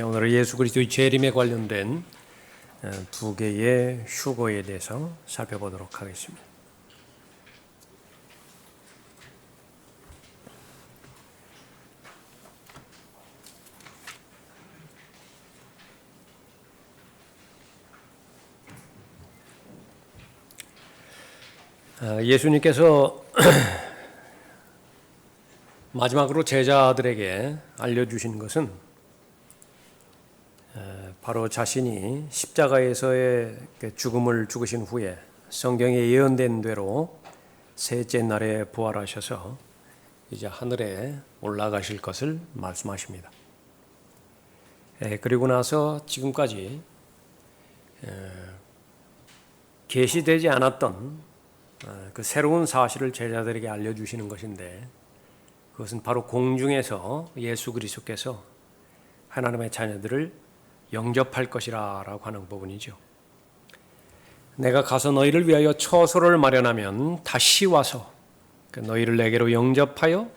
오늘은 예수 그리스도의 재림에 관련된 두 개의 휴거에 대해서 살펴보도록 하겠습니다. 예수님께서 마지막으로 제자들에게 알려주신 것은 바로 자신이 십자가에서의 죽음을 죽으신 후에 성경에 예언된 대로 셋째 날에 부활하셔서 이제 하늘에 올라가실 것을 말씀하십니다. 그리고 나서 지금까지 계시되지 않았던 그 새로운 사실을 제자들에게 알려주시는 것인데, 그것은 바로 공중에서 예수 그리스도께서 하나님의 자녀들을 영접할 것이라 라고 하는 부분이죠. 내가 가서 너희를 위하여 처소를 마련하면 다시 와서 너희를 내게로 영접하여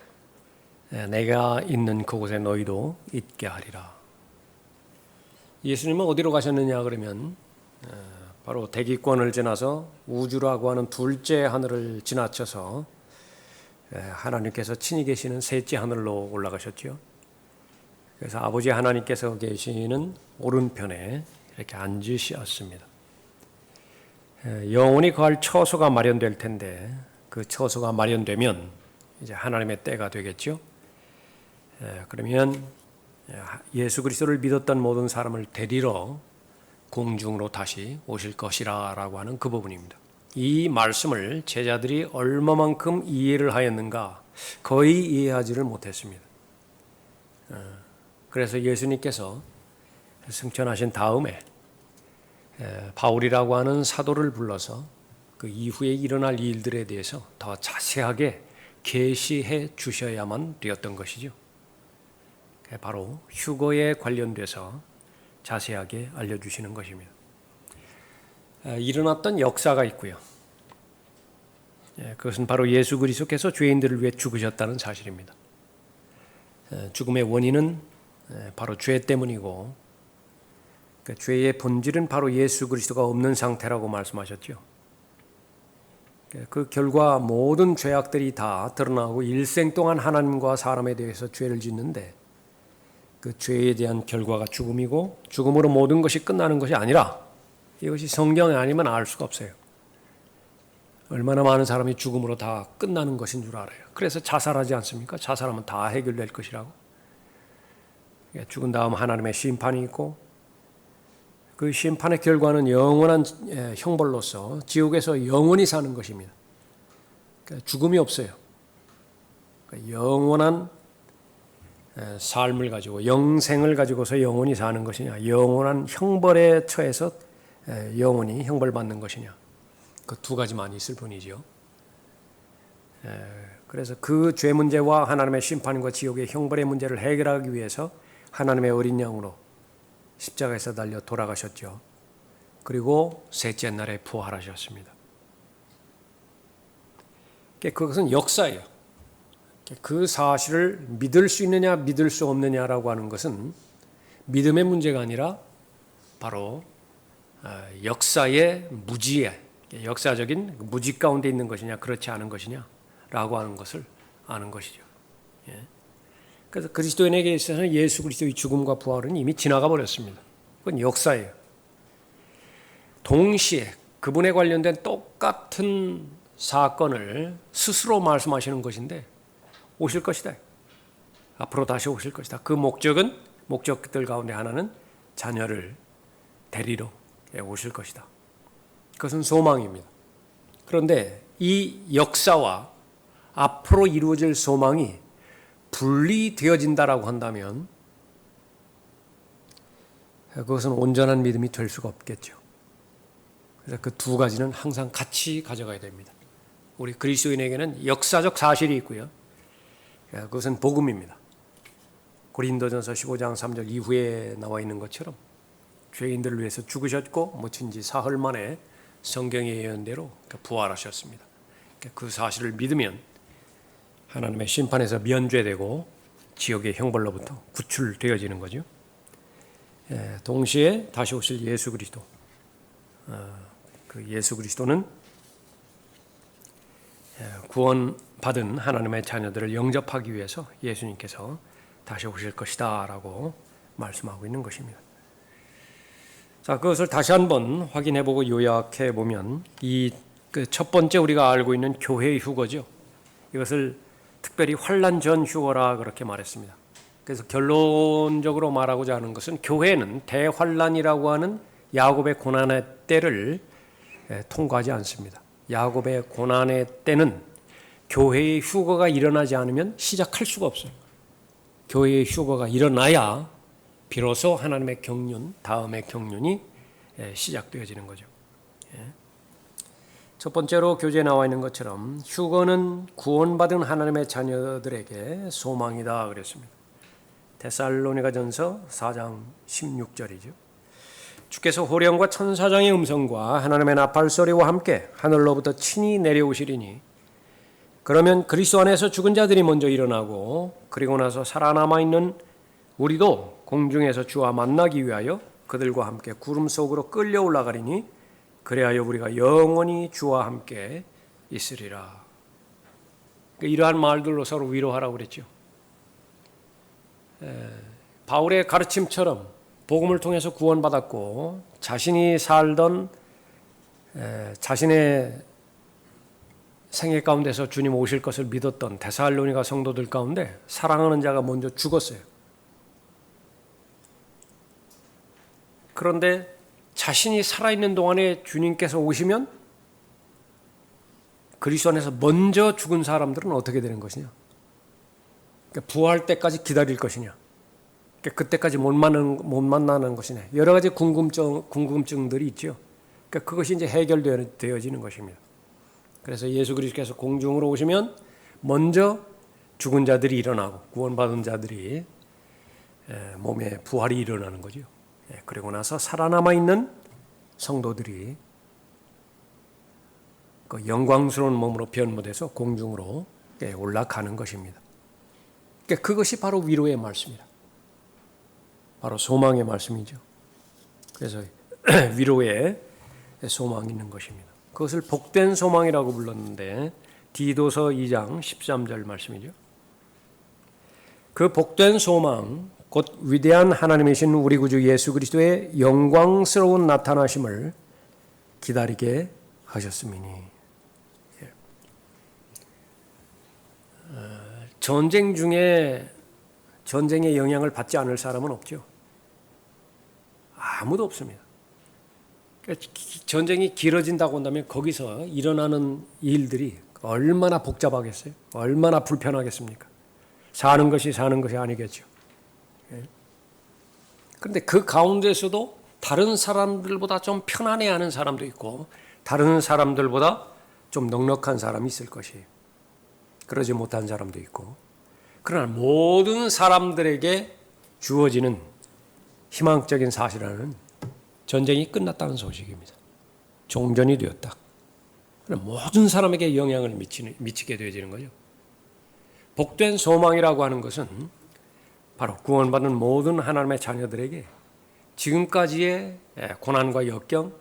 내가 있는 그곳에 너희도 있게 하리라. 예수님은 어디로 가셨느냐 그러면 바로 대기권을 지나서 우주라고 하는 둘째 하늘을 지나쳐서 하나님께서 친히 계시는 셋째 하늘로 올라가셨죠. 그래서 아버지 하나님께서 계시는 오른편에 이렇게 앉으셨습니다. 영원히 거할 처소가 마련될 텐데, 그 처소가 마련되면 이제 하나님의 때가 되겠죠. 그러면 예수 그리스도를 믿었던 모든 사람을 데리러 공중으로 다시 오실 것이라 라고 하는 그 부분입니다. 이 말씀을 제자들이 얼마만큼 이해를 하였는가, 거의 이해하지를 못했습니다. 그래서 예수님께서 승천하신 다음에 바울이라고 하는 사도를 불러서 그 이후에 일어날 일들에 대해서 더 자세하게 계시해 주셔야만 되었던 것이죠. 바로 휴거에 관련돼서 자세하게 알려주시는 것입니다. 일어났던 역사가 있고요. 그것은 바로 예수 그리스도께서 죄인들을 위해 죽으셨다는 사실입니다. 죽음의 원인은 바로 죄 때문이고, 그 죄의 본질은 바로 예수 그리스도가 없는 상태라고 말씀하셨죠. 그 결과 모든 죄악들이 다 드러나고 일생 동안 하나님과 사람에 대해서 죄를 짓는데, 그 죄에 대한 결과가 죽음이고, 죽음으로 모든 것이 끝나는 것이 아니라, 이것이 성경이 아니면 알 수가 없어요. 얼마나 많은 사람이 죽음으로 다 끝나는 것인 줄 알아요. 그래서 자살하지 않습니까? 자살하면 다 해결될 것이라고. 죽은 다음 하나님의 심판이 있고, 그 심판의 결과는 영원한 형벌로서 지옥에서 영원히 사는 것입니다. 죽음이 없어요. 영원한 삶을 가지고, 영생을 가지고서 영원히 사는 것이냐, 영원한 형벌에 처해서 영원히 형벌받는 것이냐, 그 두 가지만 있을 뿐이죠. 그래서 그 죄 문제와 하나님의 심판과 지옥의 형벌의 문제를 해결하기 위해서 하나님의 어린 양으로 십자가에서 달려 돌아가셨죠. 그리고 셋째 날에 부활하셨습니다. 그것은 역사예요. 그 사실을 믿을 수 있느냐 믿을 수 없느냐라고 하는 것은 믿음의 문제가 아니라 바로 역사의 무지에, 역사적인 무지 가운데 있는 것이냐 그렇지 않은 것이냐라고 하는 것을 아는 것이죠. 그래서 그리스도인에게 있어서는 예수 그리스도의 죽음과 부활은 이미 지나가 버렸습니다. 그건 역사예요. 동시에 그분에 관련된 똑같은 사건을 스스로 말씀하시는 것인데, 오실 것이다, 앞으로 다시 오실 것이다. 그 목적들 가운데 하나는 자녀를 데리러 오실 것이다. 그것은 소망입니다. 그런데 이 역사와 앞으로 이루어질 소망이 분리되어진다라고 한다면 그것은 온전한 믿음이 될 수가 없겠죠. 그래서 그 두 가지는 항상 같이 가져가야 됩니다. 우리 그리스도인에게는 역사적 사실이 있고요. 그것은 복음입니다. 고린도전서 15장 3절 이후에 나와 있는 것처럼 죄인들을 위해서 죽으셨고 묻힌 지 사흘 만에 성경의 예언대로 부활하셨습니다. 그 사실을 믿으면 하나님의 심판에서 면죄되고 지옥의 형벌로부터 구출되어지는 거죠. 동시에 다시 오실 예수 그리스도, 그 예수 그리스도는 구원받은 하나님의 자녀들을 영접하기 위해서 예수님께서 다시 오실 것이다 라고 말씀하고 있는 것입니다. 자, 그것을 다시 한번 확인해보고 요약해보면 이 그 첫 번째 우리가 알고 있는 교회의 휴거죠. 이것을 특별히 환난 전 휴거라 그렇게 말했습니다. 그래서 결론적으로 말하고자 하는 것은 교회는 대환란이라고 하는 야곱의 고난의 때를 통과하지 않습니다. 야곱의 고난의 때는 교회의 휴거가 일어나지 않으면 시작할 수가 없어요. 교회의 휴거가 일어나야 비로소 하나님의 경륜, 다음의 경륜이 시작되어지는 거죠. 첫 번째로 교재에 나와 있는 것처럼 휴거는 구원받은 하나님의 자녀들에게 소망이다 그랬습니다. 데살로니가전서 4장 16절이죠. 주께서 호령과 천사장의 음성과 하나님의 나팔 소리와 함께 하늘로부터 친히 내려오시리니 그러면 그리스도 안에서 죽은 자들이 먼저 일어나고 그리고 나서 살아남아 있는 우리도 공중에서 주와 만나기 위하여 그들과 함께 구름 속으로 끌려 올라가리니 그래야 우리가 영원히 주와 함께 있으리라. 이러한 말들로 서로 위로하라고 그랬죠. 바울의 가르침처럼 복음을 통해서 구원받았고 자신이 살던 자신의 생애 가운데서 주님 오실 것을 믿었던 데살로니가 성도들 가운데 사랑하는 자가 먼저 죽었어요. 그런데 자신이 살아있는 동안에 주님께서 오시면 그리스도 안에서 먼저 죽은 사람들은 어떻게 되는 것이냐? 그러니까 부활 때까지 기다릴 것이냐? 그러니까 그때까지 못 만나는 것이냐? 여러 가지 궁금증들이 있죠. 그러니까 그것이 이제 해결되어지는 것입니다. 그래서 예수 그리스도께서 공중으로 오시면 먼저 죽은 자들이 일어나고 구원받은 자들이 몸에 부활이 일어나는 거죠. 그리고 나서 살아남아 있는 성도들이 그 영광스러운 몸으로 변모돼서 공중으로 올라가는 것입니다. 그러니까 그것이 바로 위로의 말씀이라. 바로 소망의 말씀이죠. 그래서 위로의 소망이 있는 것입니다. 그것을 복된 소망이라고 불렀는데 디도서 2장 13절 말씀이죠. 그 복된 소망 곧 위대한 하나님이신 우리 구주 예수 그리스도의 영광스러운 나타나심을 기다리게 하셨음이니. 전쟁 중에 전쟁의 영향을 받지 않을 사람은 없죠. 아무도 없습니다. 전쟁이 길어진다고 한다면 거기서 일어나는 일들이 얼마나 복잡하겠어요? 얼마나 불편하겠습니까? 사는 것이 아니겠죠. 그런데 그 가운데서도 다른 사람들보다 좀 편안해하는 사람도 있고 다른 사람들보다 좀 넉넉한 사람이 있을 것이에요. 그러지 못한 사람도 있고 그러나 모든 사람들에게 주어지는 희망적인 사실은 전쟁이 끝났다는 소식입니다. 종전이 되었다. 모든 사람에게 영향을 미치게 되어지는 거죠. 복된 소망이라고 하는 것은 바로 구원받은 모든 하나님의 자녀들에게 지금까지의 고난과 역경,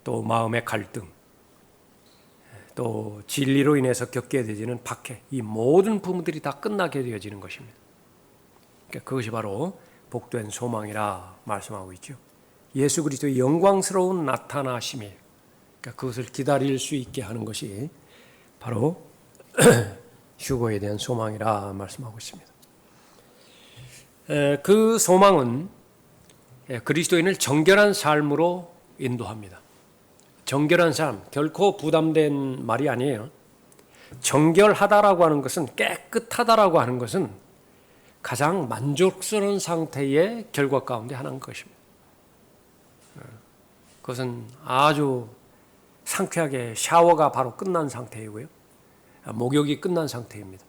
또 마음의 갈등, 또 진리로 인해서 겪게 되어지는 박해, 이 모든 부분들이 다 끝나게 되어지는 것입니다. 그러니까 그것이 바로 복된 소망이라 말씀하고 있죠. 예수 그리스도의 영광스러운 나타나심이에요. 그러니까 그것을 기다릴 수 있게 하는 것이 바로 휴거에 대한 소망이라 말씀하고 있습니다. 그 소망은 그리스도인을 정결한 삶으로 인도합니다. 정결한 삶, 결코 부담된 말이 아니에요. 정결하다라고 하는 것은, 깨끗하다라고 하는 것은 가장 만족스러운 상태의 결과 가운데 하나인 것입니다. 그것은 아주 상쾌하게 샤워가 바로 끝난 상태이고요. 목욕이 끝난 상태입니다.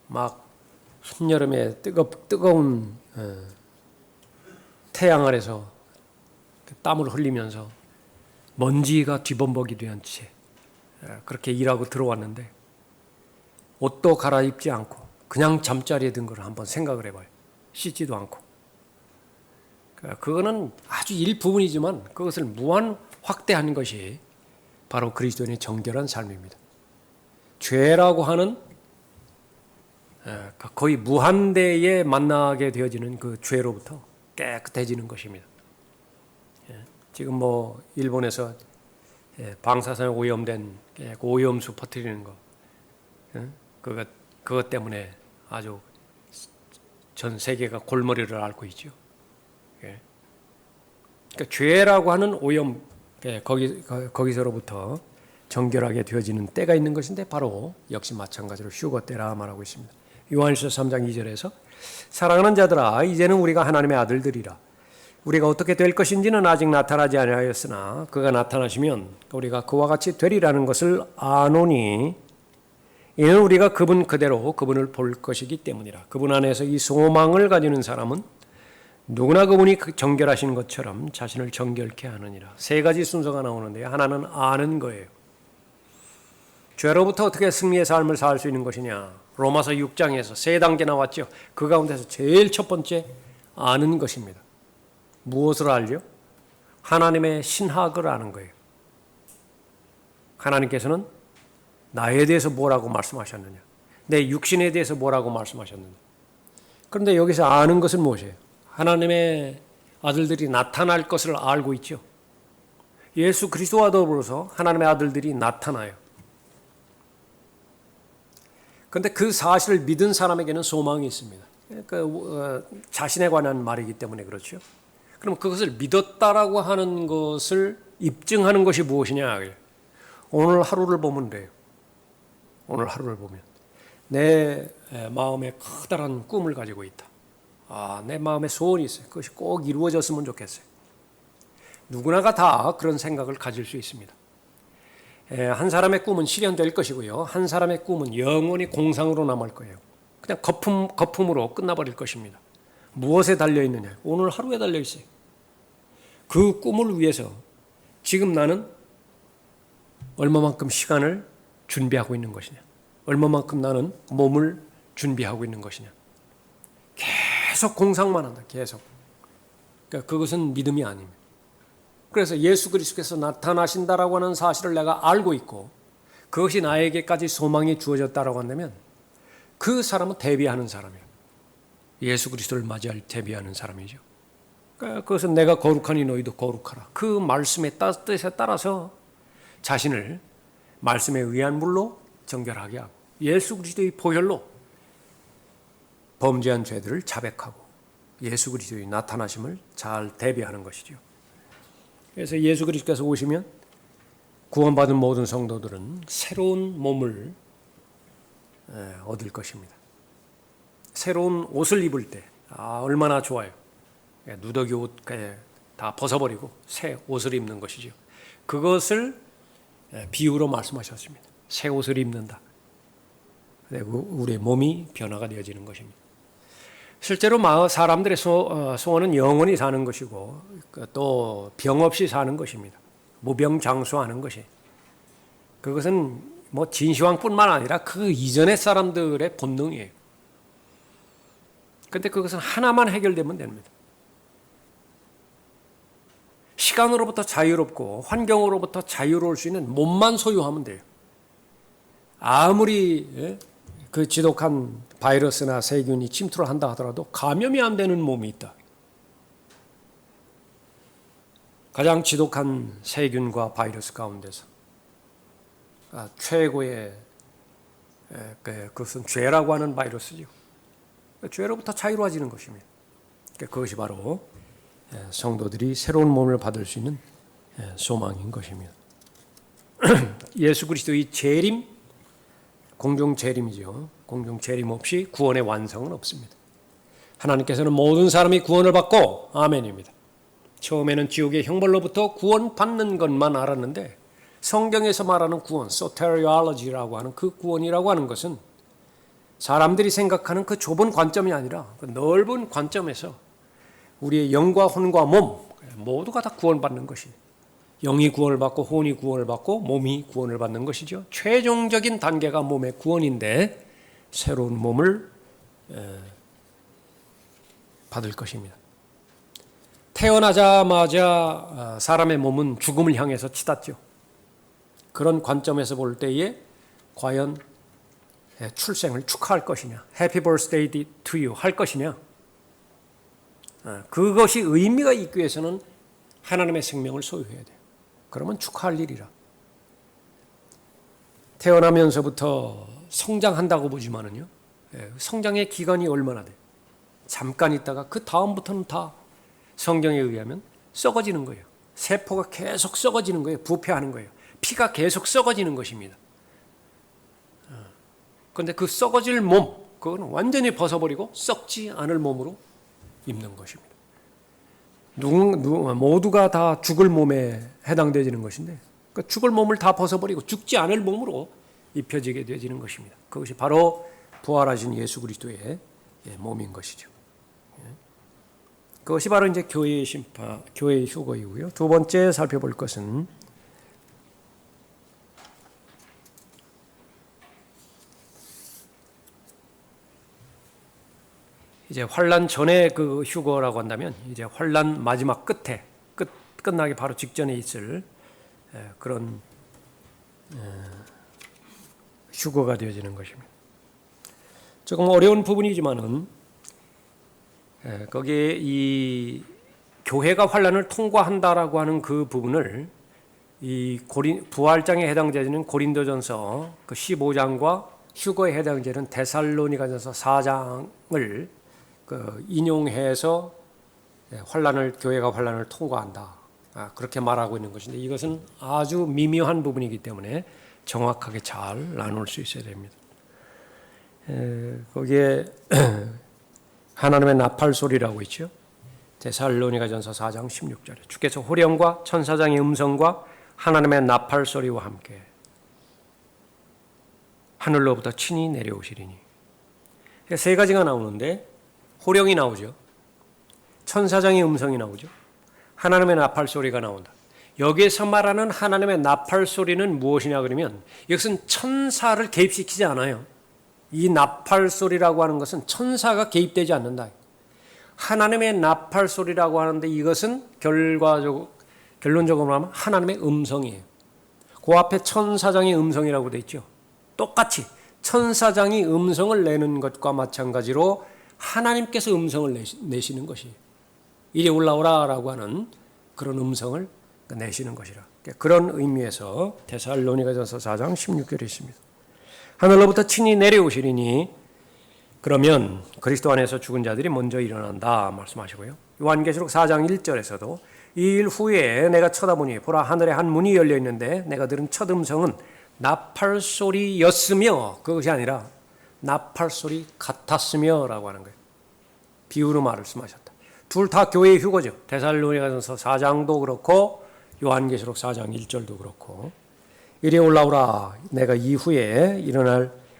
막 한여름에 뜨거운 태양 아래서 땀을 흘리면서 먼지가 뒤범벅이 된 채 그렇게 일하고 들어왔는데 옷도 갈아입지 않고 그냥 잠자리에 든 걸 한번 생각을 해봐요. 씻지도 않고. 그거는 아주 일부분이지만 그것을 무한 확대한 것이 바로 그리스도인의 정결한 삶입니다. 죄라고 하는 거의 무한대에 만나게 되어지는 그 죄로부터 깨끗해지는 것입니다. 지금 뭐 일본에서 방사선에 오염된 오염수 퍼뜨리는 거, 그것 때문에 아주 전 세계가 골머리를 앓고 있죠. 그러니까 죄라고 하는 오염, 거기서로부터 정결하게 되어지는 때가 있는 것인데 바로 역시 마찬가지로 휴거 때라 말하고 있습니다. 요한일서 3장 2절에서 사랑하는 자들아 이제는 우리가 하나님의 아들들이라 우리가 어떻게 될 것인지는 아직 나타나지 아니하였으나 그가 나타나시면 우리가 그와 같이 되리라는 것을 아노니 이는 우리가 그분 그대로 그분을 볼 것이기 때문이라. 그분 안에서 이 소망을 가지는 사람은 누구나 그분이 정결하신 것처럼 자신을 정결케 하느니라. 세 가지 순서가 나오는데요. 하나는 아는 거예요. 죄로부터 어떻게 승리의 삶을 살 수 있는 것이냐. 로마서 6장에서 세 단계 나왔죠. 그 가운데서 제일 첫 번째 아는 것입니다. 무엇을 알죠? 하나님의 신학을 아는 거예요. 하나님께서는 나에 대해서 뭐라고 말씀하셨느냐, 내 육신에 대해서 뭐라고 말씀하셨느냐. 그런데 여기서 아는 것은 무엇이에요? 하나님의 아들들이 나타날 것을 알고 있죠. 예수 그리스도와 더불어서 하나님의 아들들이 나타나요. 그런데 그 사실을 믿은 사람에게는 소망이 있습니다. 자신에 관한 말이기 때문에 그렇죠. 그럼 그것을 믿었다라고 하는 것을 입증하는 것이 무엇이냐? 오늘 하루를 보면 돼요. 오늘 하루를 보면 내 마음에 커다란 꿈을 가지고 있다. 내 마음에 소원이 있어요. 그것이 꼭 이루어졌으면 좋겠어요. 누구나가 다 그런 생각을 가질 수 있습니다. 한 사람의 꿈은 실현될 것이고요. 한 사람의 꿈은 영원히 공상으로 남을 거예요. 그냥 거품으로 끝나버릴 것입니다. 무엇에 달려있느냐? 오늘 하루에 달려있어요. 그 꿈을 위해서 지금 나는 얼마만큼 시간을 준비하고 있는 것이냐, 얼마만큼 나는 몸을 준비하고 있는 것이냐. 계속 공상만 한다. 계속. 그러니까 그것은 믿음이 아닙니다. 그래서 예수 그리스도께서 나타나신다라고 하는 사실을 내가 알고 있고 그것이 나에게까지 소망이 주어졌다라고 한다면 그 사람은 대비하는 사람이에요. 예수 그리스도를 맞이할 대비하는 사람이죠. 그러니까 그것은 내가 거룩하니 너희도 거룩하라. 그 말씀의 뜻에 따라서 자신을 말씀에 의한 물로 정결하게 하고 예수 그리스도의 보혈로 범죄한 죄들을 자백하고 예수 그리스도의 나타나심을 잘 대비하는 것이죠. 그래서 예수 그리스도께서 오시면 구원받은 모든 성도들은 새로운 몸을 얻을 것입니다. 새로운 옷을 입을 때 얼마나 좋아요. 누더기 옷 다 벗어버리고 새 옷을 입는 것이죠. 그것을 비유로 말씀하셨습니다. 새 옷을 입는다. 우리의 몸이 변화가 되어지는 것입니다. 실제로 사람들의 소원은 영원히 사는 것이고 또 병 없이 사는 것입니다. 무병장수하는 것이. 그것은 뭐 진시황뿐만 아니라 그 이전의 사람들의 본능이에요. 그런데 그것은 하나만 해결되면 됩니다. 시간으로부터 자유롭고 환경으로부터 자유로울 수 있는 몸만 소유하면 돼요. 아무리 그 지독한 바이러스나 세균이 침투를 한다 하더라도 감염이 안 되는 몸이 있다. 가장 지독한 세균과 바이러스 가운데서 최고의 그것은 죄라고 하는 바이러스죠. 죄로부터 자유로워지는 것입니다. 그것이 바로 성도들이 새로운 몸을 받을 수 있는 소망인 것입니다. 예수 그리스도의 재림, 공중 재림이죠. 공중 재림 없이 구원의 완성은 없습니다. 하나님께서는 모든 사람이 구원을 받고 아멘입니다. 처음에는 지옥의 형벌로부터 구원받는 것만 알았는데 성경에서 말하는 구원, 소테리올로지라고 하는 그 구원이라고 하는 것은 사람들이 생각하는 그 좁은 관점이 아니라 그 넓은 관점에서 우리의 영과 혼과 몸 모두가 다 구원받는 것이에요. 영이 구원을 받고 혼이 구원을 받고 몸이 구원을 받는 것이죠. 최종적인 단계가 몸의 구원인데 새로운 몸을 받을 것입니다. 태어나자마자 사람의 몸은 죽음을 향해서 치닫죠. 그런 관점에서 볼 때에 과연 출생을 축하할 것이냐, Happy birthday to you 할 것이냐, 그것이 의미가 있기 위해서는 하나님의 생명을 소유해야 돼요. 그러면 축하할 일이라. 태어나면서부터 성장한다고 보지만은요, 성장의 기간이 얼마나 돼요? 잠깐 있다가 그 다음부터는 다 성경에 의하면 썩어지는 거예요. 세포가 계속 썩어지는 거예요. 부패하는 거예요. 피가 계속 썩어지는 것입니다. 그런데 그 썩어질 몸, 그거는 완전히 벗어버리고 썩지 않을 몸으로 입는 것입니다. 모두가 다 죽을 몸에 해당되지는 것인데, 그 죽을 몸을 다 벗어버리고 죽지 않을 몸으로 입혀지게 되어지는 것입니다. 그것이 바로 부활하신 예수 그리스도의 몸인 것이죠. 그것이 바로 이제 교회의 심파, 교회의 휴거이고요. 두 번째 살펴볼 것은 이제 환난 전에 그 휴거라고 한다면 이제 환난 마지막 끝에 끝나기 바로 직전에 있을 그런 휴거가 되어지는 것입니다. 조금 어려운 부분이지만은 거기에 이 교회가 환난을 통과한다라고 하는 그 부분을 이 부활장에 해당되는 고린도전서 그 15장과 휴거에 해당되는 데살로니가전서 4장을 그 인용해서 교회가 환난을 통과한다. 그렇게 말하고 있는 것인데 이것은 아주 미묘한 부분이기 때문에 정확하게 잘 나눌 수 있어야 됩니다. 거기에 하나님의 나팔 소리라고 있죠. 데살로니가전서 4장 16절에 주께서 호령과 천사장의 음성과 하나님의 나팔 소리와 함께 하늘로부터 친히 내려오시리니. 세 가지가 나오는데 호령이 나오죠. 천사장의 음성이 나오죠. 하나님의 나팔 소리가 나온다. 여기에서 말하는 하나님의 나팔 소리는 무엇이냐 그러면 이것은 천사를 개입시키지 않아요. 이 나팔 소리라고 하는 것은 천사가 개입되지 않는다. 하나님의 나팔 소리라고 하는데 이것은 결론적으로 하면 하나님의 음성이에요. 그 앞에 천사장의 음성이라고 되어 있죠. 똑같이 천사장이 음성을 내는 것과 마찬가지로 하나님께서 음성을 내시는 것이에요. 이리 올라오라라고 하는 그런 음성을 내시는 것이라. 그런 의미에서 데살로니가전서 4장 16절에 있습니다. 하늘로부터 친히 내려오시리니 그러면 그리스도 안에서 죽은 자들이 먼저 일어난다 말씀하시고요. 요한계시록 4장 1절에서도 이 일 후에 내가 쳐다보니 보라 하늘에 한 문이 열려 있는데 내가 들은 첫 음성은 나팔 소리였으며 그것이 아니라 나팔 소리 같았으며 라고 하는 거예요. 비유로 말씀하셨다. 둘 다 교회의 휴거죠. 데살로니가전서 4장도 그렇고 요한계시록 4장 1절도 그렇고 이리 올라오라 내가 이후에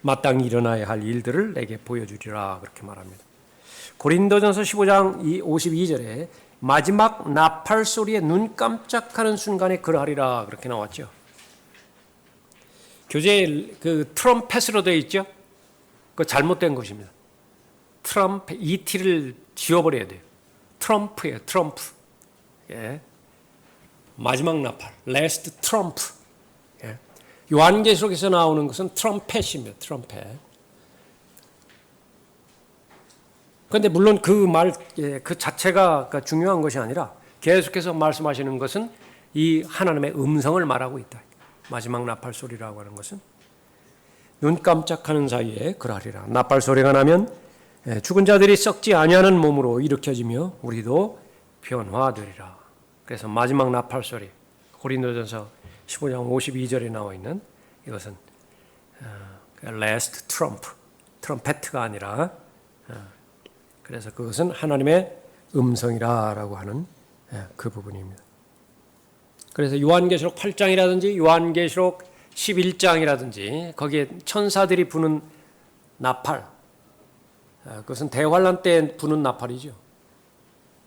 마땅히 일어나야 할 일들을 내게 보여주리라 그렇게 말합니다. 고린도전서 15장 52절에 마지막 나팔 소리에 눈 깜짝하는 순간에 그러하리라 그렇게 나왔죠. 교재에 그 트럼펫으로 되어 있죠. 그거 잘못된 것입니다. 트럼펫 ET를 지워버려야 돼요. 트럼프예요. 트럼프. 예. 마지막 나팔. Last trump. 예. 요한계시록에서 나오는 것은 트럼펫입니다. 트럼펫. 그런데 물론 그 자체가 중요한 것이 아니라 계속해서 말씀하시는 것은 이 하나님의 음성을 말하고 있다. 마지막 나팔 소리라고 하는 것은 눈 깜짝하는 사이에 그러하리라. 나팔 소리가 나면 죽은 자들이 썩지 아니하는 몸으로 일으켜지며 우리도 변화되리라. 그래서 마지막 나팔 소리 고린도전서 15장 52절에 나와 있는 이것은 last trump, 트럼펫가 아니라 그래서 그것은 하나님의 음성이라고 하는 그 부분입니다. 그래서 요한계시록 8장이라든지 요한계시록 11장이라든지 거기에 천사들이 부는 나팔, 그것은 대환란 때 부는 나팔이죠.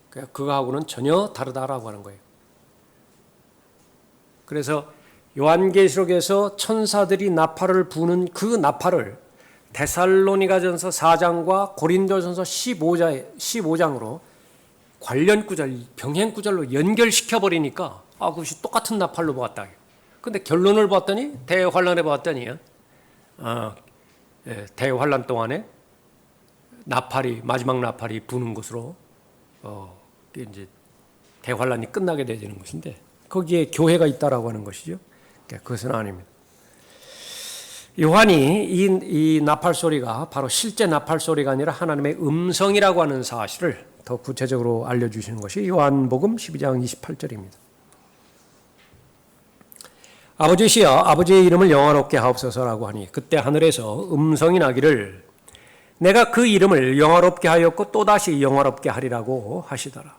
그거하고는 전혀 다르다라고 하는 거예요. 그래서 요한계시록에서 천사들이 나팔을 부는 그 나팔을 데살로니가전서 4장과 고린도전서 15장으로 관련 구절, 병행 구절로 연결시켜 버리니까 그것이 똑같은 나팔로 보았다. 근데 결론을 봤더니 대환란에 봤더니 대환란 동안에 마지막 나팔이 부는 것으로 이제 대환란이 끝나게 되는 것인데 거기에 교회가 있다라고 하는 것이죠. 그것은 아닙니다. 요한이 이 나팔 소리가 바로 실제 나팔 소리가 아니라 하나님의 음성이라고 하는 사실을 더 구체적으로 알려주시는 것이 요한복음 12장 28절입니다. 아버지시여 아버지의 이름을 영화롭게 하옵소서라고 하니 그때 하늘에서 음성이 나기를 내가 그 이름을 영화롭게 하였고 또다시 영화롭게 하리라고 하시더라.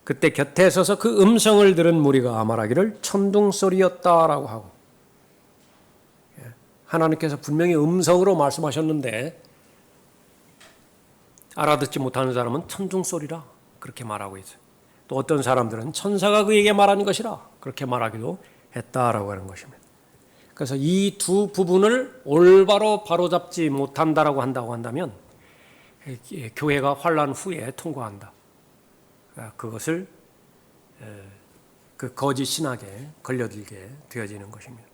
그때 곁에 서서 그 음성을 들은 무리가 말하기를 천둥소리였다라고 하고, 하나님께서 분명히 음성으로 말씀하셨는데 알아듣지 못하는 사람은 천둥소리라 그렇게 말하고 있어요. 또 어떤 사람들은 천사가 그에게 말한 것이라 그렇게 말하기도 했다라고 하는 것입니다. 그래서 이 두 부분을 올바로 바로잡지 못한다라고 한다면 교회가 환란 후에 통과한다. 그것을 그 거짓 신학에 걸려들게 되어지는 것입니다.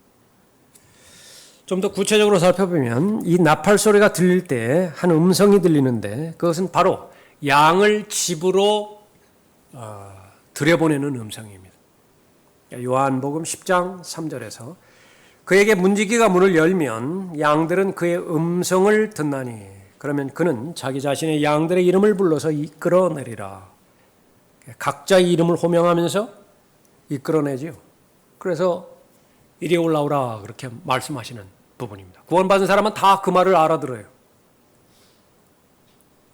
좀 더 구체적으로 살펴보면 이 나팔 소리가 들릴 때 한 음성이 들리는데 그것은 바로 양을 집으로 들여보내는 음성입니다. 요한복음 10장 3절에서 그에게 문지기가 문을 열면 양들은 그의 음성을 듣나니 그러면 그는 자기 자신의 양들의 이름을 불러서 이끌어내리라. 각자의 이름을 호명하면서 이끌어내지요. 그래서 이리 올라오라 그렇게 말씀하시는 부분입니다. 구원받은 사람은 다 그 말을 알아들어요.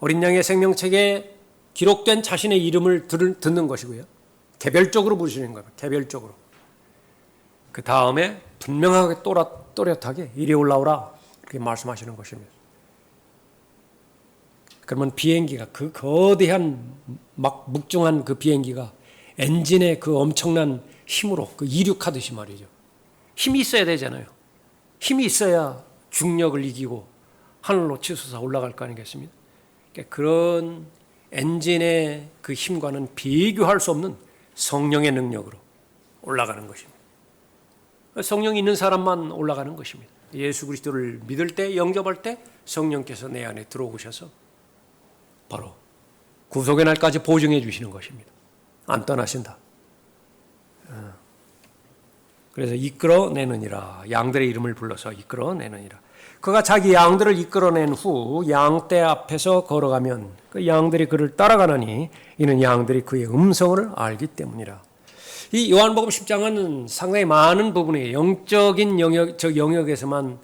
어린 양의 생명책에 기록된 자신의 이름을 듣는 것이고요. 개별적으로 부르시는 거예요. 개별적으로. 그 다음에 분명하게 또렷하게 이리 올라오라 그렇게 말씀하시는 것입니다. 그러면 비행기가 그 거대한 막 묵중한 그 비행기가 엔진의 그 엄청난 힘으로 그 이륙하듯이 말이죠. 힘이 있어야 되잖아요. 힘이 있어야 중력을 이기고 하늘로 치솟아 올라갈 거 아니겠습니까? 그러니까 그런 엔진의 그 힘과는 비교할 수 없는 성령의 능력으로 올라가는 것입니다. 성령이 있는 사람만 올라가는 것입니다. 예수 그리스도를 믿을 때, 영접할 때 성령께서 내 안에 들어오셔서 바로 구속의 날까지 보증해 주시는 것입니다. 안 떠나신다. 그래서 이끌어내느니라. 양들의 이름을 불러서 이끌어내느니라. 그가 자기 양들을 이끌어낸 후 양떼 앞에서 걸어가면 그 양들이 그를 따라가나니 이는 양들이 그의 음성을 알기 때문이라. 이 요한복음 10장은 상당히 많은 부분에 영적인 영역에서만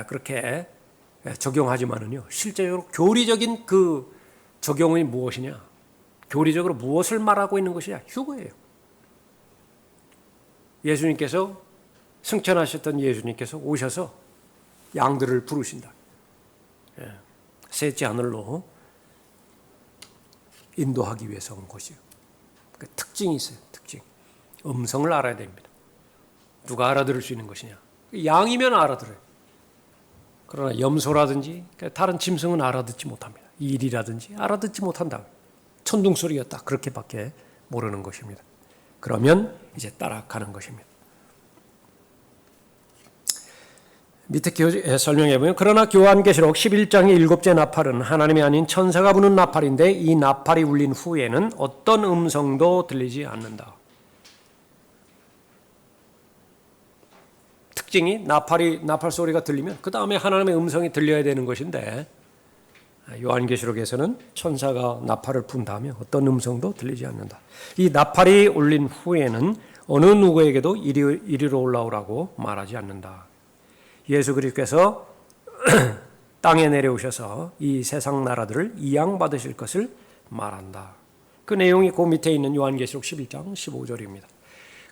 그렇게 적용하지만은요, 실제로 교리적인 그 적용이 무엇이냐? 교리적으로 무엇을 말하고 있는 것이냐? 휴거예요. 예수님께서 승천하셨던 예수님께서 오셔서 양들을 부르신다. 셋째 하늘로 인도하기 위해서 온 것이요. 그 특징이 있어요. 특징. 음성을 알아야 됩니다. 누가 알아들을 수 있는 것이냐? 양이면 알아들어요. 그러나 염소라든지 다른 짐승은 알아듣지 못합니다. 일이라든지 알아듣지 못한다. 천둥소리였다. 그렇게밖에 모르는 것입니다. 그러면 이제 따라가는 것입니다. 밑에 설명해 보면 그러나 요한계시록 11장의 일곱째 나팔은 하나님이 아닌 천사가 부는 나팔인데 이 나팔이 울린 후에는 어떤 음성도 들리지 않는다. 특징이 나팔 소리가 들리면 그 다음에 하나님의 음성이 들려야 되는 것인데 요한계시록에서는 천사가 나팔을 분 다음에 어떤 음성도 들리지 않는다. 이 나팔이 울린 후에는 어느 누구에게도 이리로 올라오라고 말하지 않는다. 예수 그리스도께서 땅에 내려오셔서 이 세상 나라들을 이양받으실 것을 말한다. 그 내용이 그 밑에 있는 요한계시록 11장 15절입니다.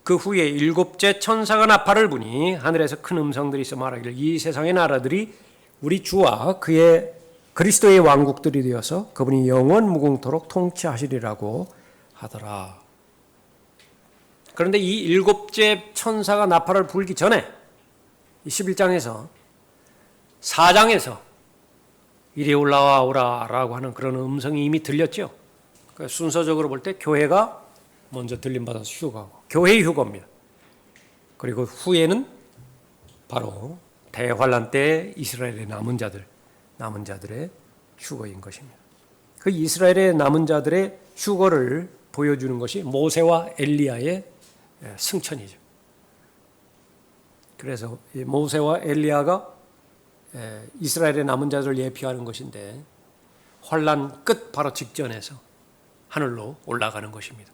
그 후에 일곱째 천사가 나팔을 부니 하늘에서 큰 음성들이 있어 말하기를 이 세상의 나라들이 우리 주와 그의 그리스도의 왕국들이 되어서 그분이 영원 무궁토록 통치하시리라고 하더라. 그런데 이 일곱째 천사가 나팔을 불기 전에 11장에서 4장에서 이리 올라와 오라라고 하는 그런 음성이 이미 들렸죠. 순서적으로 볼 때 교회가 먼저 들림받아서 휴거하고 교회의 휴거입니다. 그리고 후에는 바로 대환란 때 이스라엘의 남은 자들의 휴거인 것입니다. 그 이스라엘의 남은 자들의 휴거를 보여주는 것이 모세와 엘리야의 승천이죠. 그래서 모세와 엘리야가 이스라엘의 남은 자들을 예표하는 것인데 환란 끝 바로 직전에서 하늘로 올라가는 것입니다.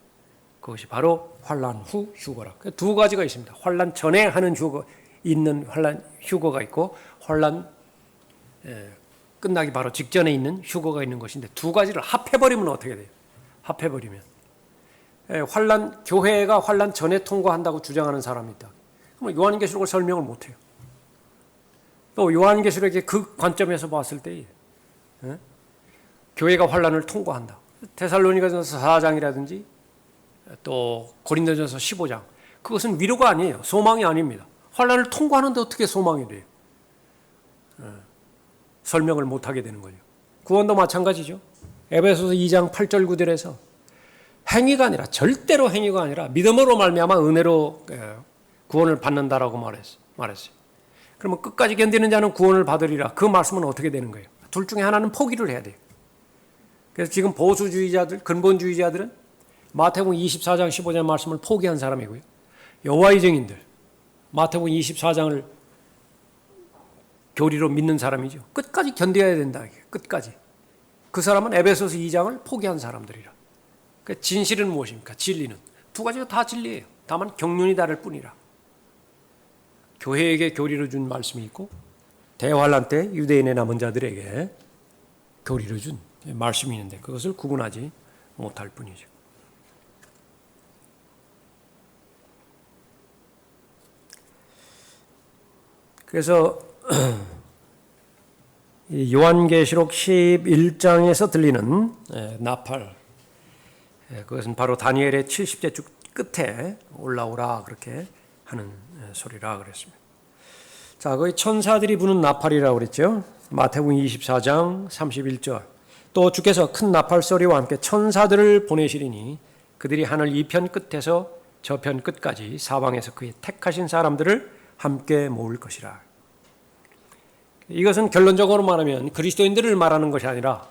그것이 바로 환란 후 휴거라. 두 가지가 있습니다. 환란 전에 하는 환란 휴거가 있고 환란 끝나기 바로 직전에 있는 휴거가 있는 것인데 두 가지를 합해버리면 어떻게 돼요? 합해버리면 교회가 환란 전에 통과한다고 주장하는 사람이 있다. 그럼 요한계시록을 설명을 못해요. 또 요한계시록의 그 관점에서 봤을 때 교회가 환란을 통과한다. 데살로니가전서 4장이라든지 또 고린도전서 15장 그것은 위로가 아니에요. 소망이 아닙니다. 환란을 통과하는데 어떻게 소망이 돼요? 설명을 못하게 되는 거죠. 구원도 마찬가지죠. 에베소서 2장 8절 9절에서 행위가 아니라 절대로 행위가 아니라 믿음으로 말미암아 은혜로 구원을 받는다라고 말했어요. 그러면 끝까지 견디는 자는 구원을 받으리라. 그 말씀은 어떻게 되는 거예요? 둘 중에 하나는 포기를 해야 돼요. 그래서 지금 보수주의자들, 근본주의자들은 마태복음 24장 15절 말씀을 포기한 사람이고요. 여호와의 증인들, 마태복음 24장을 교리로 믿는 사람이죠. 끝까지 견뎌야 된다. 끝까지. 그 사람은 에베소서 2장을 포기한 사람들이라. 그러니까 진실은 무엇입니까? 진리는. 두 가지가 다 진리예요. 다만 경륜이 다를 뿐이라. 교회에게 교리로 준 말씀이 있고 대환란 때 유대인의 남은 자들에게 교리로 준 말씀이 있는데 그것을 구분하지 못할 뿐이죠. 그래서 요한계시록 11장에서 들리는 나팔, 그것은 바로 다니엘의 70제 주 끝에 올라오라 그렇게 하는 소리라 그랬습니다. 자, 거기 천사들이 부는 나팔이라고 그랬죠. 마태복음 24장 31절. 또 주께서 큰 나팔 소리와 함께 천사들을 보내시리니 그들이 하늘 이편 끝에서 저편 끝까지 사방에서 그의 택하신 사람들을 함께 모을 것이라. 이것은 결론적으로 말하면 그리스도인들을 말하는 것이 아니라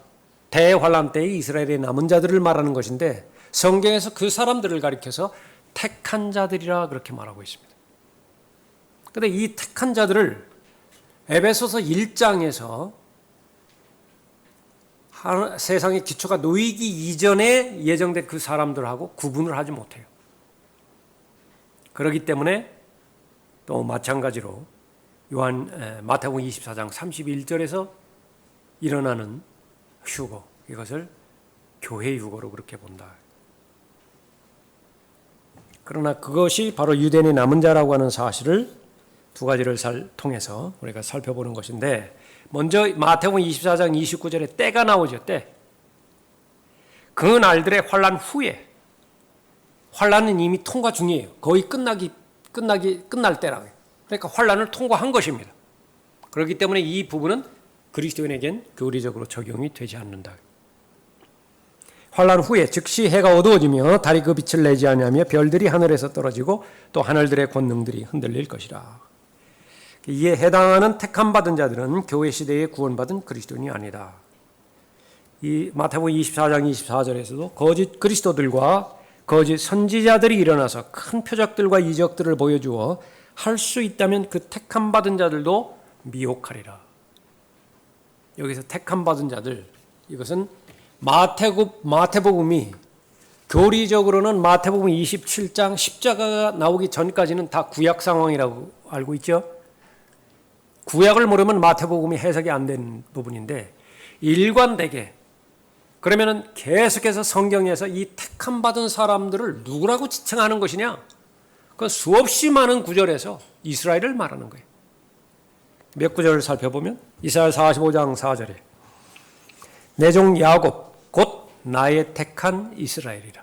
대환란 때의 이스라엘의 남은 자들을 말하는 것인데 성경에서 그 사람들을 가리켜서 택한 자들이라 그렇게 말하고 있습니다. 그런데 이 택한 자들을 에베소서 1장에서 세상의 기초가 놓이기 이전에 예정된 그 사람들하고 구분을 하지 못해요. 그렇기 때문에 또 마찬가지로 마태복음 24장 31절에서 일어나는 휴거, 이것을 교회 휴거로 그렇게 본다. 그러나 그것이 바로 유대인의 남은 자라고 하는 사실을 두 가지를 통해서 우리가 살펴보는 것인데, 먼저 마태복음 24장 29절에 때가 나오죠. 때. 그 날들의 환란 후에, 환란은 이미 통과 중이에요. 거의 끝날 때라고요. 그러니까 환란을 통과한 것입니다. 그렇기 때문에 이 부분은 그리스도인에겐 교리적으로 적용이 되지 않는다. 환란 후에 즉시 해가 어두워지며 달이 그 빛을 내지 아니하며 별들이 하늘에서 떨어지고 또 하늘들의 권능들이 흔들릴 것이라. 이에 해당하는 택함 받은 자들은 교회 시대에 구원받은 그리스도인이 아니다. 이 마태복음 24장 24절에서도 거짓 그리스도들과 거짓 선지자들이 일어나서 큰 표적들과 이적들을 보여주어 할 수 있다면 그 택함 받은 자들도 미혹하리라. 여기서 택함 받은 자들, 이것은 마태복음이 교리적으로는 마태복음 27장 십자가가 나오기 전까지는 다 구약 상황이라고 알고 있죠. 구약을 모르면 마태복음이 해석이 안 된 부분인데, 일관되게 그러면은 계속해서 성경에서 이 택함 받은 사람들을 누구라고 지칭하는 것이냐? 그 수없이 많은 구절에서 이스라엘을 말하는 거예요. 몇 구절을 살펴보면 이사야 45장 4절에 내 종 야곱 곧 나의 택한 이스라엘이라.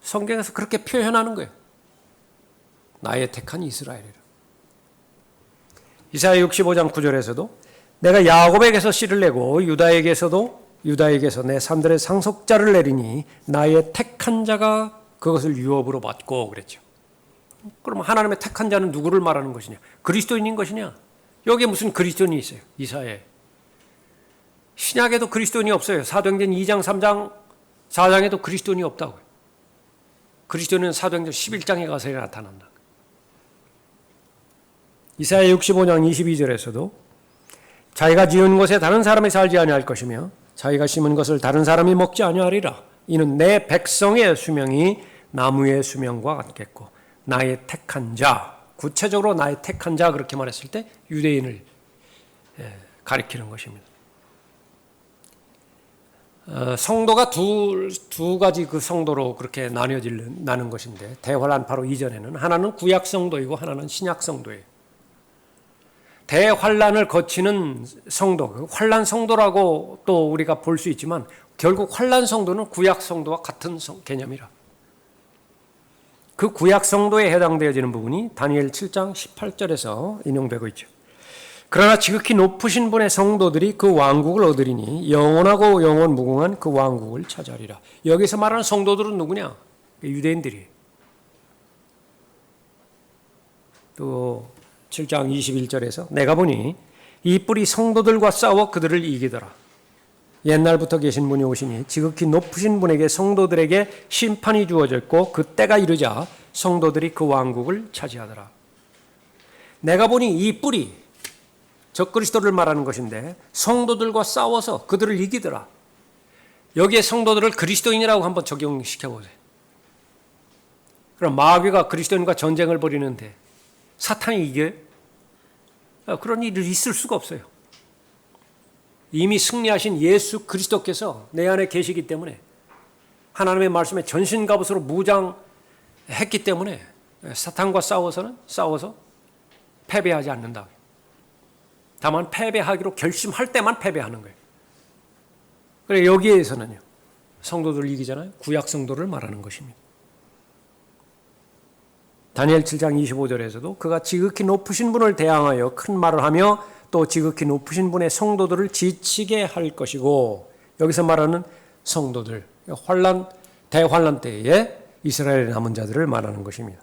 성경에서 그렇게 표현하는 거예요. 나의 택한 이스라엘이라. 이사야 65장 9절에서도 내가 야곱에게서 씨를 내고 유다에게서도 유다에게서 내 산들의 상속자를 내리니 나의 택한 자가 그것을 유업으로 받고 그랬죠. 그럼 하나님의 택한 자는 누구를 말하는 것이냐? 그리스도인인 것이냐? 여기에 무슨 그리스도인이 있어요? 이사야에. 신약에도 그리스도인이 없어요. 사도행전 2장, 3장, 4장에도 그리스도인이 없다고요. 그리스도인은 사도행전 11장에 가서야 나타난다. 이사야 65장 22절에서도 자기가 지은 곳에 다른 사람이 살지 아니할 것이며 자기가 심은 것을 다른 사람이 먹지 아니하리라. 이는 내 백성의 수명이 나무의 수명과 같겠고 나의 택한 자, 구체적으로 나의 택한 자 그렇게 말했을 때 유대인을 가리키는 것입니다. 성도가 두 가지 그 성도로 그렇게 나는 것인데 대환란 바로 이전에는 하나는 구약 성도이고 하나는 신약 성도예요. 대환란을 거치는 성도, 환란 성도라고 또 우리가 볼 수 있지만 결국 환란 성도는 구약 성도와 같은 개념이라. 그 구약 성도에 해당되어지는 부분이 다니엘 7장 18절에서 인용되고 있죠. 그러나 지극히 높으신 분의 성도들이 그 왕국을 얻으리니 영원하고 영원 무궁한 그 왕국을 차지하리라. 여기서 말하는 성도들은 누구냐? 유대인들이에요. 또 7장 21절에서 내가 보니 이 뿔이 성도들과 싸워 그들을 이기더라. 옛날부터 계신 분이 오시니 지극히 높으신 분에게 성도들에게 심판이 주어졌고 그 때가 이르자 성도들이 그 왕국을 차지하더라. 내가 보니 이 뿔이 적그리스도를 말하는 것인데 성도들과 싸워서 그들을 이기더라. 여기에 성도들을 그리스도인이라고 한번 적용시켜 보세요. 그럼 마귀가 그리스도인과 전쟁을 벌이는데 사탄이 이겨요? 그런 일이 있을 수가 없어요. 이미 승리하신 예수 그리스도께서 내 안에 계시기 때문에 하나님의 말씀에 전신갑옷으로 무장했기 때문에 사탄과 싸워서 패배하지 않는다. 다만 패배하기로 결심할 때만 패배하는 거예요. 그래 여기에서는요. 성도들을 이기잖아요. 구약 성도를 말하는 것입니다. 다니엘 7장 25절에서도 그가 지극히 높으신 분을 대항하여 큰 말을 하며 또 지극히 높으신 분의 성도들을 지치게 할 것이고 여기서 말하는 성도들, 대환란 때에 이스라엘의 남은 자들을 말하는 것입니다.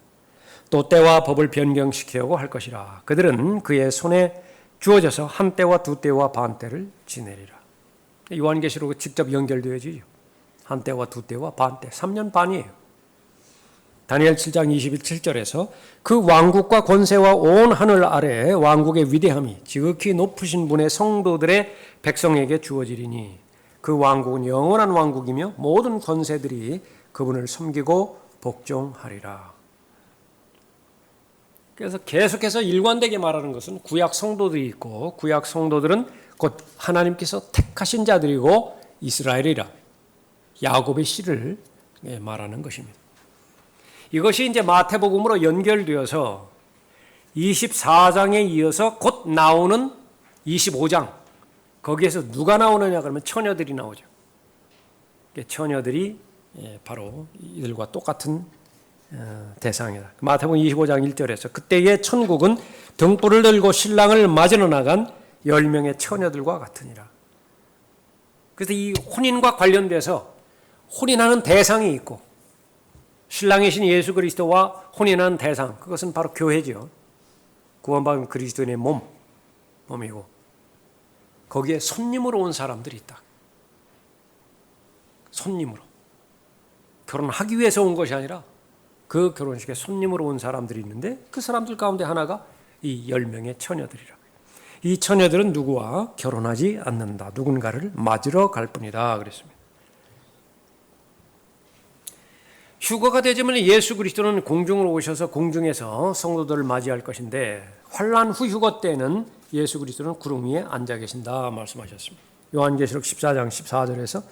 또 때와 법을 변경시키려고 할 것이라. 그들은 그의 손에 주어져서 한 때와 두 때와 반 때를 지내리라. 요한계시록 직접 연결되어지죠. 한 때와 두 때와 반 때, 3년 반이에요. 다니엘 7장 27절에서 그 왕국과 권세와 온 하늘 아래 왕국의 위대함이 지극히 높으신 분의 성도들의 백성에게 주어지리니 그 왕국은 영원한 왕국이며 모든 권세들이 그분을 섬기고 복종하리라. 그래서 계속해서 일관되게 말하는 것은 구약 성도들이 있고 구약 성도들은 곧 하나님께서 택하신 자들이고 이스라엘이라 야곱의 씨를 말하는 것입니다. 이것이 이제 마태복음으로 연결되어서 24장에 이어서 곧 나오는 25장 거기에서 누가 나오느냐 그러면 처녀들이 나오죠. 처녀들이 바로 이들과 똑같은 대상이다. 마태복음 25장 1절에서 그때의 천국은 등불을 들고 신랑을 맞으러 나간 10명의 처녀들과 같으니라. 그래서 이 혼인과 관련돼서 혼인하는 대상이 있고 신랑이신 예수 그리스도와 혼인한 대상, 그것은 바로 교회죠. 구원받은 그리스도인의 몸이고 거기에 손님으로 온 사람들이 있다. 손님으로. 결혼하기 위해서 온 것이 아니라 그 결혼식에 손님으로 온 사람들이 있는데 그 사람들 가운데 하나가 이 10명의 처녀들이라. 이 처녀들은 누구와 결혼하지 않는다. 누군가를 맞으러 갈 뿐이다. 그랬습니다. 휴거가 되자면 예수 그리스도는 공중으로 오셔서 공중에서 성도들을 맞이할 것인데 환난 후 휴거 때는 예수 그리스도는 구름 위에 앉아 계신다 말씀하셨습니다. 요한계시록 14장 14절에서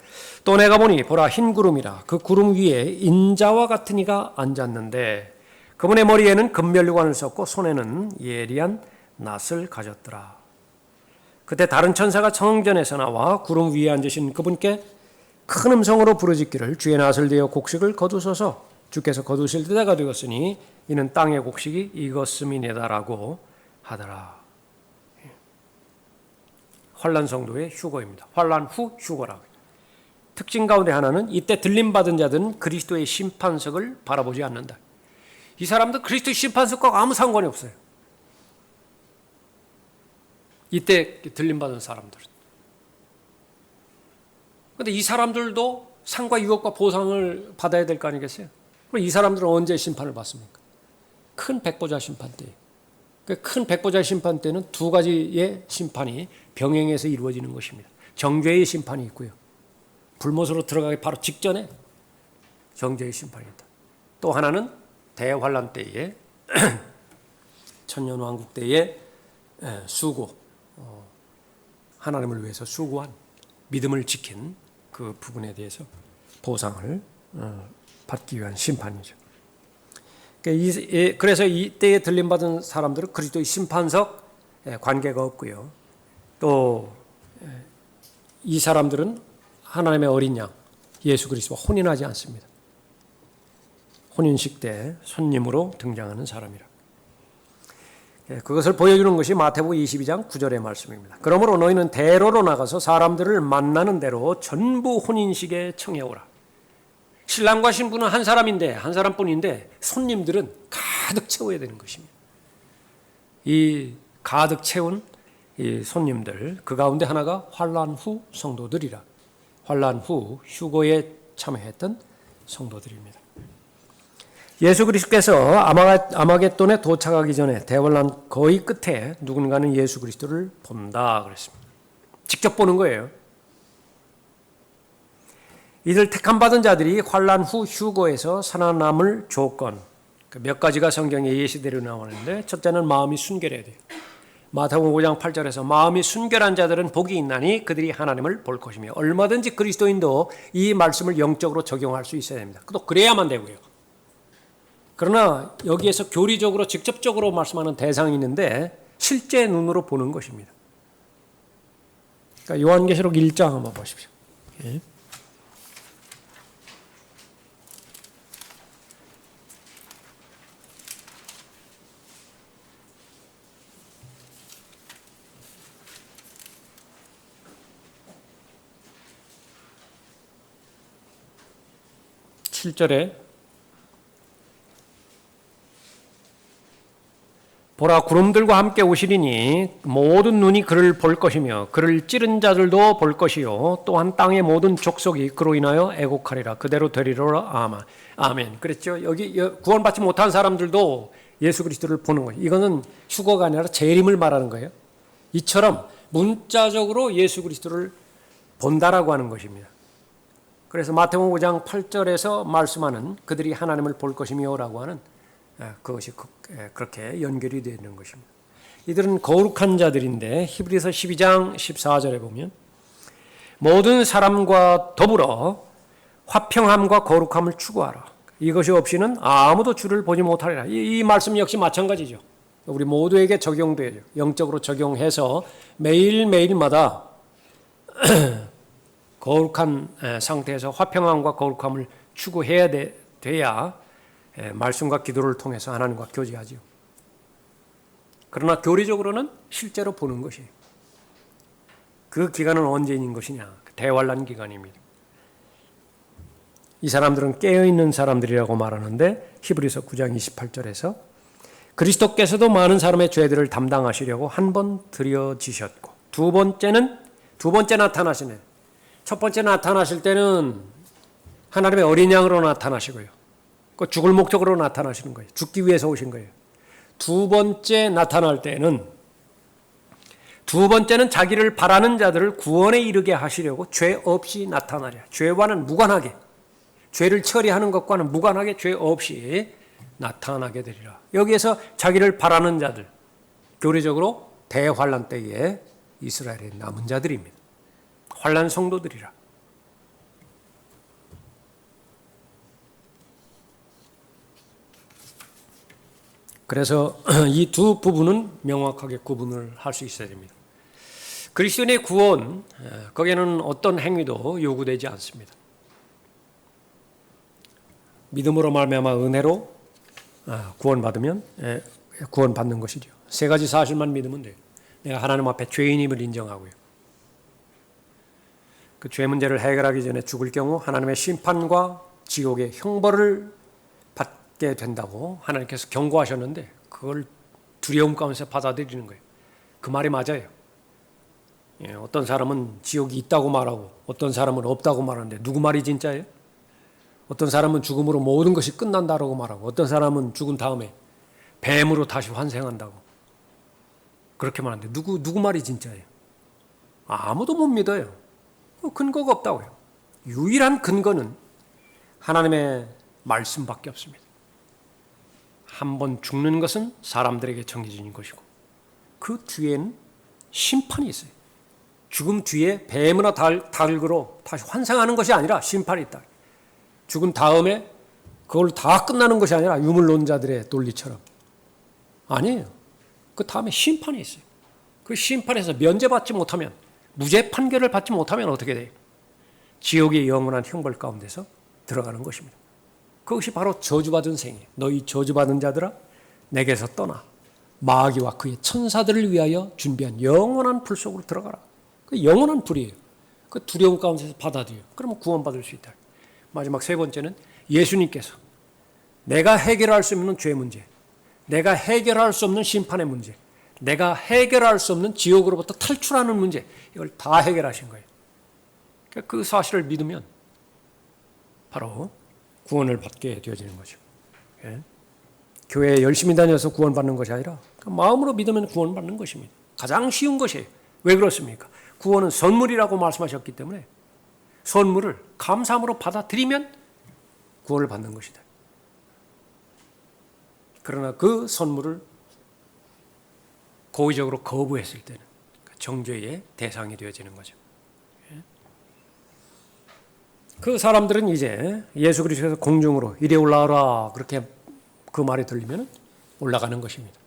또 내가 보니 보라 흰 구름이라 그 구름 위에 인자와 같은 이가 앉았는데 그분의 머리에는 금면류관을 썼고 손에는 예리한 낫을 가졌더라. 그때 다른 천사가 성전에서 나와 구름 위에 앉으신 그분께 큰 음성으로 부르짖기를 주의 낫을 대어 곡식을 거두소서 주께서 거두실 때가 되었으니 이는 땅의 곡식이 익었음이니다라고 하더라. 환난 성도의 휴거입니다. 환난 후 휴거라고. 특징 가운데 하나는 이때 들림받은 자들은 그리스도의 심판석을 바라보지 않는다. 이 사람들 그리스도의 심판석과 아무 상관이 없어요. 이때 들림받은 사람들은. 그런데 이 사람들도 상과 유업과 보상을 받아야 될 거 아니겠어요? 그럼 이 사람들은 언제 심판을 받습니까? 큰 백보자 심판 때. 그 큰 백보자 심판 때는 두 가지의 심판이 병행해서 이루어지는 것입니다. 정죄의 심판이 있고요. 불못으로 들어가기 바로 직전에 정죄의 심판이 있다. 또 하나는 대환란 때에 천년왕국 때에 수고, 하나님을 위해서 수고한 믿음을 지킨 그 부분에 대해서 보상을 받기 위한 심판이죠. 그래서 이때에 들림받은 사람들은 그리스도의 심판석 관계가 없고요. 또 이 사람들은 하나님의 어린 양 예수 그리스도와 혼인하지 않습니다. 혼인식 때 손님으로 등장하는 사람이라. 그것을 보여주는 것이 마태복음 22장 9절의 말씀입니다. 그러므로 너희는 대로로 나가서 사람들을 만나는 대로 전부 혼인식에 청해오라. 신랑과 신부는 한 사람인데 한 사람뿐인데 손님들은 가득 채워야 되는 것입니다. 이 가득 채운 이 손님들 그 가운데 하나가 환난 후 성도들이라. 환난 후 휴거에 참여했던 성도들입니다. 예수 그리스도께서 아마겟돈에 도착하기 전에 대환란 거의 끝에 누군가는 예수 그리스도를 본다 그랬습니다. 직접 보는 거예요. 이들 택함받은 자들이 환난 후 휴거에서 살아남을 조건 몇 가지가 성경에 예시대로 나오는데 첫째는 마음이 순결해야 돼요. 마태복음 5장 8절에서 마음이 순결한 자들은 복이 있나니 그들이 하나님을 볼 것이며 얼마든지 그리스도인도 이 말씀을 영적으로 적용할 수 있어야 됩니다. 또 그래야만 되고요. 그러나 여기에서 교리적으로 직접적으로 말씀하는 대상이 있는데 실제 눈으로 보는 것입니다. 그러니까 요한계시록 1장 한번 보십시오. 7절에 보라 구름들과 함께 오시리니 모든 눈이 그를 볼 것이며 그를 찌른 자들도 볼 것이요 또한 땅의 모든 족속이 그로 인하여 애곡하리라. 그대로 되리로라. 아멘. 그랬죠. 여기 구원받지 못한 사람들도 예수 그리스도를 보는 거예요. 이거는 휴거가 아니라 재림을 말하는 거예요. 이처럼 문자적으로 예수 그리스도를 본다라고 하는 것입니다. 그래서 마태복음 5장 8절에서 말씀하는 그들이 하나님을 볼 것이며라고 하는 그것이 그렇게 연결이 되는 것입니다. 이들은 거룩한 자들인데 히브리서 12장 14절에 보면 모든 사람과 더불어 화평함과 거룩함을 추구하라. 이것이 없이는 아무도 주를 보지 못하리라. 이 말씀 역시 마찬가지죠. 우리 모두에게 적용돼요. 영적으로 적용해서 매일매일마다 거룩한 상태에서 화평함과 거룩함을 추구해야 돼야 말씀과 기도를 통해서 하나님과 교제하죠. 그러나 교리적으로는 실제로 보는 것이에요. 그 기간은 언제인 것이냐? 대환란 기간입니다. 이 사람들은 깨어있는 사람들이라고 말하는데 히브리서 9장 28절에서 그리스도께서도 많은 사람의 죄들을 담당하시려고 한 번 드려지셨고 두 번째 나타나시네. 첫 번째 나타나실 때는 하나님의 어린 양으로 나타나시고요. 그 죽을 목적으로 나타나시는 거예요. 죽기 위해서 오신 거예요. 두 번째 나타날 때는 두 번째는 자기를 바라는 자들을 구원에 이르게 하시려고 죄 없이 나타나랴. 죄와는 무관하게 죄를 처리하는 것과는 무관하게 죄 없이 나타나게 되리라. 여기에서 자기를 바라는 자들 교리적으로 대환란 때에 이스라엘의 남은 자들입니다. 환난 성도들이라. 그래서 이 두 부분은 명확하게 구분을 할 수 있어야 됩니다. 그리스도인의 구원, 거기에는 어떤 행위도 요구되지 않습니다. 믿음으로 말미암아 은혜로 구원받으면 구원받는 것이죠. 세 가지 사실만 믿으면 돼요. 내가 하나님 앞에 죄인임을 인정하고요. 그 죄 문제를 해결하기 전에 죽을 경우 하나님의 심판과 지옥의 형벌을 받게 된다고 하나님께서 경고하셨는데 그걸 두려움 가운데서 받아들이는 거예요. 그 말이 맞아요. 예, 어떤 사람은 지옥이 있다고 말하고 어떤 사람은 없다고 말하는데 누구 말이 진짜예요? 어떤 사람은 죽음으로 모든 것이 끝난다라고 말하고 어떤 사람은 죽은 다음에 뱀으로 다시 환생한다고 그렇게 말하는데 누구 말이 진짜예요? 아무도 못 믿어요. 근거가 없다고요. 유일한 근거는 하나님의 말씀밖에 없습니다. 한 번 죽는 것은 사람들에게 정해진 것이고 그 뒤에는 심판이 있어요. 죽음 뒤에 뱀이나 닭으로 다시 환생하는 것이 아니라 심판이 있다. 죽은 다음에 그걸 다 끝나는 것이 아니라 유물론자들의 논리처럼 아니에요. 그 다음에 심판이 있어요. 그 심판에서 면제받지 못하면 무죄 판결을 받지 못하면 어떻게 돼요? 지옥의 영원한 형벌 가운데서 들어가는 것입니다. 그것이 바로 저주받은 생이에요. 너희 저주받은 자들아 내게서 떠나 마귀와 그의 천사들을 위하여 준비한 영원한 불 속으로 들어가라. 그 영원한 불이에요. 그 두려움 가운데서 받아들여요. 그러면 구원받을 수 있다. 마지막 세 번째는 예수님께서 내가 해결할 수 없는 죄 문제, 내가 해결할 수 없는 심판의 문제, 내가 해결할 수 없는 지옥으로부터 탈출하는 문제, 이걸 다 해결하신 거예요. 그러니까 그 사실을 믿으면 바로 구원을 받게 되어지는 거죠. 예? 교회에 열심히 다녀서 구원받는 것이 아니라 마음으로 믿으면 구원받는 것입니다. 가장 쉬운 것이에요. 왜 그렇습니까? 구원은 선물이라고 말씀하셨기 때문에 선물을 감사함으로 받아들이면 구원을 받는 것이다. 그러나 그 선물을 고의적으로 거부했을 때는 정죄의 대상이 되어지는 거죠. 그 사람들은 이제 예수 그리스도께서 공중으로 이리 올라와라 그렇게 그 말이 들리면 올라가는 것입니다.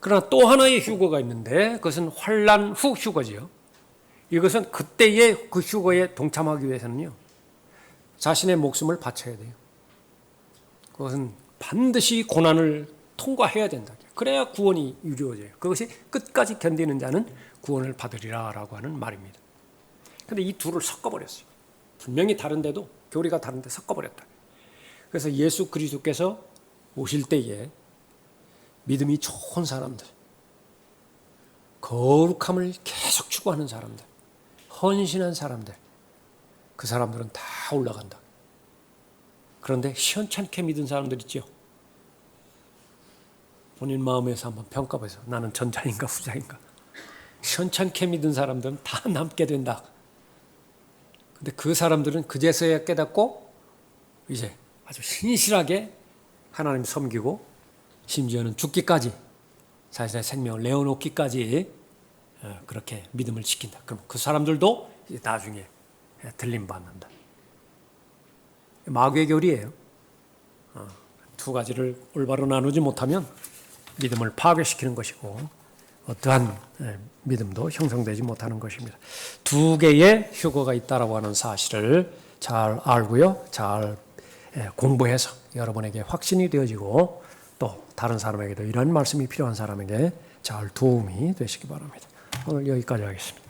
그러나 또 하나의 휴거가 있는데 그것은 환난 후 휴거지요. 이것은 그때의 그 휴거에 동참하기 위해서는요. 자신의 목숨을 바쳐야 돼요. 그것은 반드시 고난을 통과해야 된다. 그래야 구원이 이루어져요. 그것이 끝까지 견디는 자는 구원을 받으리라라고 하는 말입니다. 그런데 이 둘을 섞어버렸어요. 분명히 다른데도 교리가 다른데 섞어버렸다. 그래서 예수 그리스도께서 오실 때에 믿음이 좋은 사람들, 거룩함을 계속 추구하는 사람들, 헌신한 사람들, 그 사람들은 다 올라간다. 그런데 시원찮게 믿은 사람들 있죠. 본인 마음에서 한번 평가해서 나는 전자인가 후자인가. 시원찮게 믿은 사람들은 다 남게 된다. 근데 그 사람들은 그제서야 깨닫고 이제 아주 신실하게 하나님 섬기고 심지어는 죽기까지 자신의 생명을 내어놓기까지 그렇게 믿음을 지킨다. 그럼 그 사람들도 이제 나중에 들림받는다. 마귀의 교리예요. 두 가지를 올바로 나누지 못하면 믿음을 파괴시키는 것이고 어떠한 믿음도 형성되지 못하는 것입니다. 두 개의 휴거가 있다라고 하는 사실을 잘 알고요. 잘 공부해서 여러분에게 확신이 되어지고 또 다른 사람에게도 이런 말씀이 필요한 사람에게 잘 도움이 되시기 바랍니다. 오늘 여기까지 하겠습니다.